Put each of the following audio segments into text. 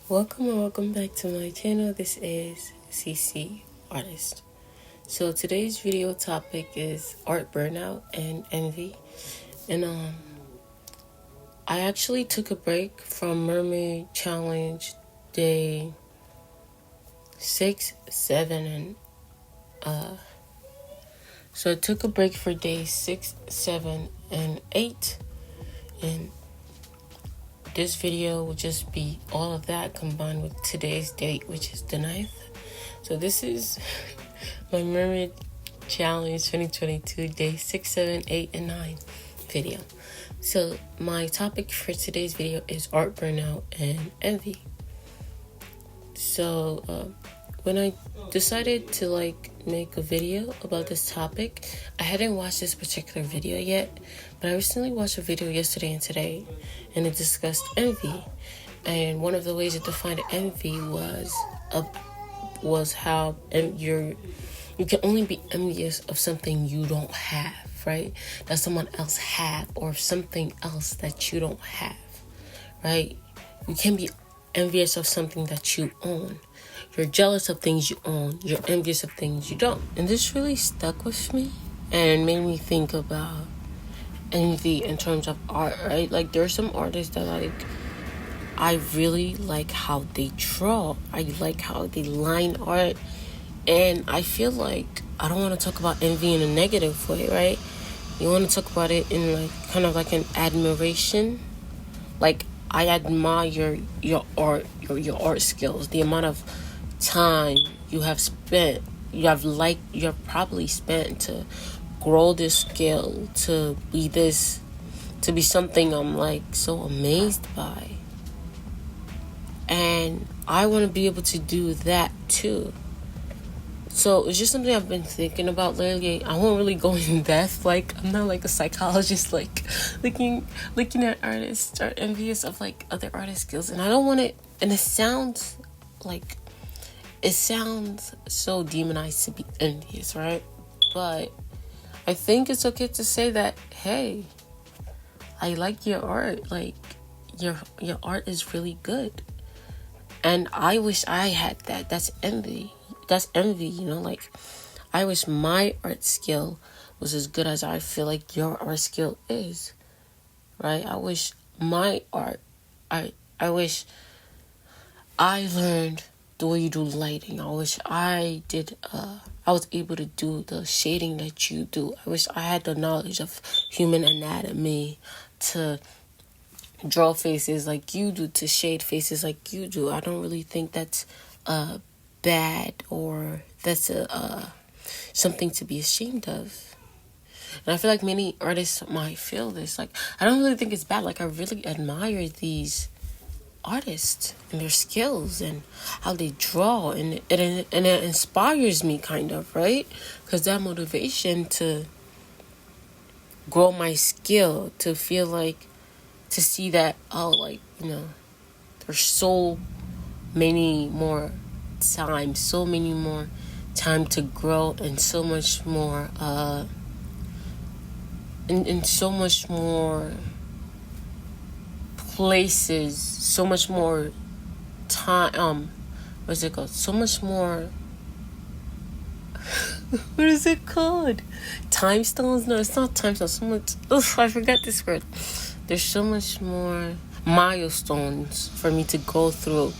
Welcome and welcome back to my channel. This is CC Artist. So today's video topic is art burnout and envy. And I actually took a break from Mermay challenge day 6, 7, and so I took a break for day 6, 7, and 8, and this video will just be all of that combined with today's date, which is the 9th. So this is my Mermay Challenge 2022, day 6, 7, 8, and 9 video. So my topic for today's video is art burnout and envy. So when I decided to make a video about this topic, I hadn't watched this particular video yet, but I recently watched a video yesterday and today, and it discussed envy. And one of the ways it defined envy was how you can only be envious of something you don't have, right? That someone else have, or something else that you don't have, right? You can't be envious of something that you own. You're jealous of things you own. You're envious of things you don't. And this really stuck with me and made me think about envy in terms of art, right? Like, there are some artists that I really like how they draw. I like how they line art. And I feel like I don't want to talk about envy in a negative way, right? You want to talk about it in kind of like an admiration. Like, I admire your art, your art skills, the amount of time you have probably spent to grow this skill, to be something I'm so amazed by. And I want to be able to do that too. So it's just something I've been thinking about lately. I won't really go in depth. I'm not a psychologist, looking at artists or envious of other artist skills. And I don't want it. And it sounds so demonized to be envious, right? But I think it's okay to say that, hey, I like your art. Your art is really good. And I wish I had that. That's envy. I wish my art skill was as good as I feel like your art skill is, right? I wish my art, I wish I learned the way you do lighting. I wish I was able to do the shading that you do. I wish I had the knowledge of human anatomy to draw faces like you do, to shade faces like you do. I don't really think that's bad, or that's something to be ashamed of. And I feel like many artists might feel this. I don't really think it's bad. I really admire these artists and their skills and how they draw, and it inspires me kind of, right? Because that motivation to grow my skill, to feel to see that, there's so many more time to grow, and so much more and so much more places, so much more time, what's it called? So much more what is it called? Time stones? No, it's not time stones. So much, I forgot this word. There's so much more milestones for me to go through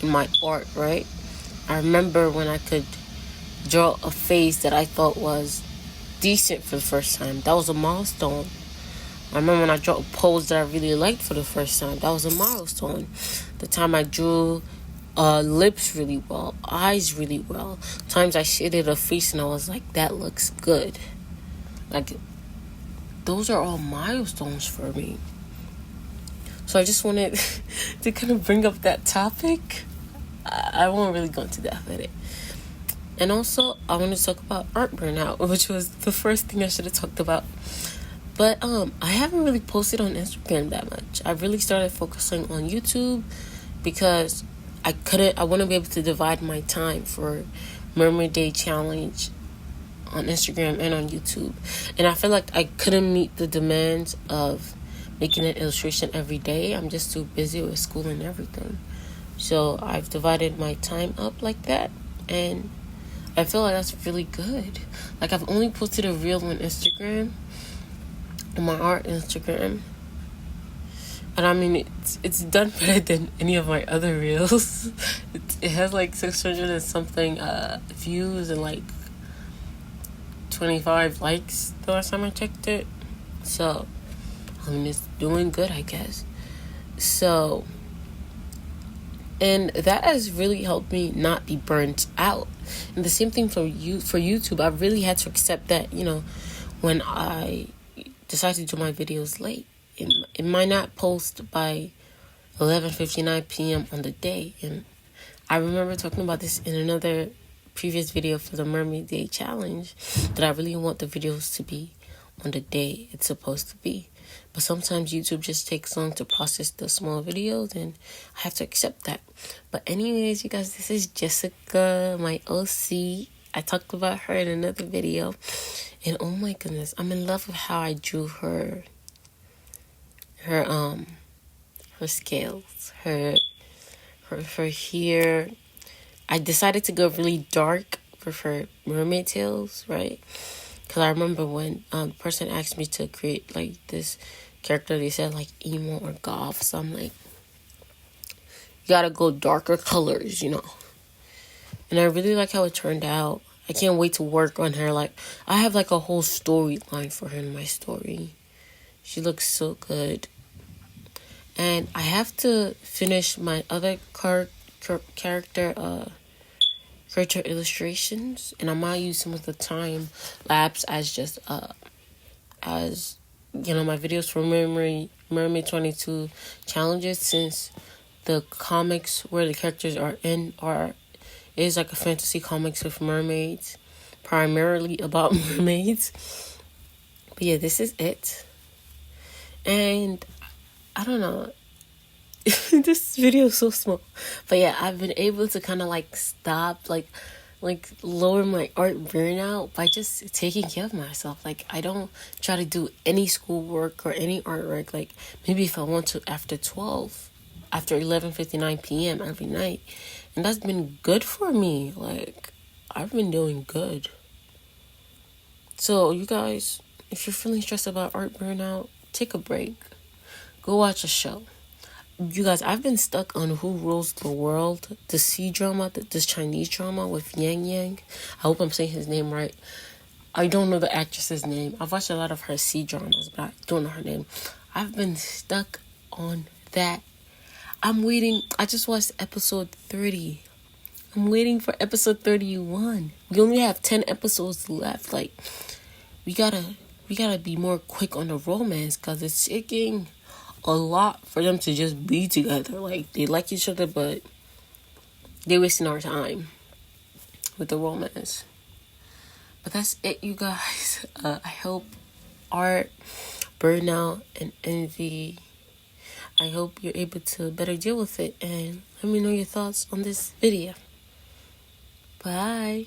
in my art, right? I remember when I could draw a face that I thought was decent for the first time. That was a milestone. I remember when I drew a pose that I really liked for the first time. That was a milestone. The time I drew lips really well, eyes really well. Times I shaded a face and I was like, that looks good. Those are all milestones for me. So I just wanted to kind of bring up that topic. I won't really go into depth with it. And also, I want to talk about art burnout, which was the first thing I should have talked about. But I haven't really posted on Instagram that much. I really started focusing on YouTube because I want to be able to divide my time for Mermay Day Challenge on Instagram and on YouTube. And I feel like I couldn't meet the demands of making an illustration every day. I'm just too busy with school and everything. So I've divided my time up like that, and I feel like that's really good. Like, I've only posted a reel on Instagram, on my art Instagram, and I mean, it's done better than any of my other reels. It has like 600 and something views and like 25 likes the last time I checked it. So, I mean, it's doing good, I guess. So, and that has really helped me not be burnt out. And the same thing for YouTube. I really had to accept that, when I decide to do my videos late, it might not post by 11:59 p.m. on the day. And I remember talking about this in another previous video for the Mermay Day Challenge, that I really want the videos to be on the day it's supposed to be. But sometimes YouTube just takes long to process the small videos, and I have to accept that. But anyways, you guys, this is Jessica, my OC. I talked about her in another video, and oh my goodness, I'm in love with how I drew her scales, her hair. I decided to go really dark for her mermaid tails, right? Because I remember when the person asked me to create like this character, they said like emo or goth. So I'm like, you gotta go darker colors, And I really like how it turned out. I can't wait to work on her. Like, I have like a whole storyline for her in my story. She looks so good. And I have to finish my other character illustrations, and I might use some of the time lapse as just as my videos for Mermay 22 challenges, since the comics where the characters are in is like a fantasy comics with mermaids, primarily about mermaids. But yeah, this is it. And I don't know. This video is so small. But yeah, I've been able to kind of like stop, like lower my art burnout by just taking care of myself. Like, I don't try to do any schoolwork or any artwork. Like, maybe if I want to after 11:59 p.m. every night. And that's been good for me. Like, I've been doing good. So, you guys, if you're feeling stressed about art burnout, take a break. Go watch a show. You guys, I've been stuck on Who Rules the World, the C-drama, this Chinese drama with Yang Yang. I hope I'm saying his name right. I don't know the actress's name. I've watched a lot of her C-dramas, but I don't know her name. I've been stuck on that. I'm waiting. I just watched episode 30. I'm waiting for episode 31. We only have 10 episodes left. Like, we gotta be more quick on the romance, because it's taking a lot for them to just be together. Like, they like each other, but they're wasting our time with the romance. But that's it, you guys. I hope art, burnout, and envy, I hope you're able to better deal with it. And let me know your thoughts on this video. Bye.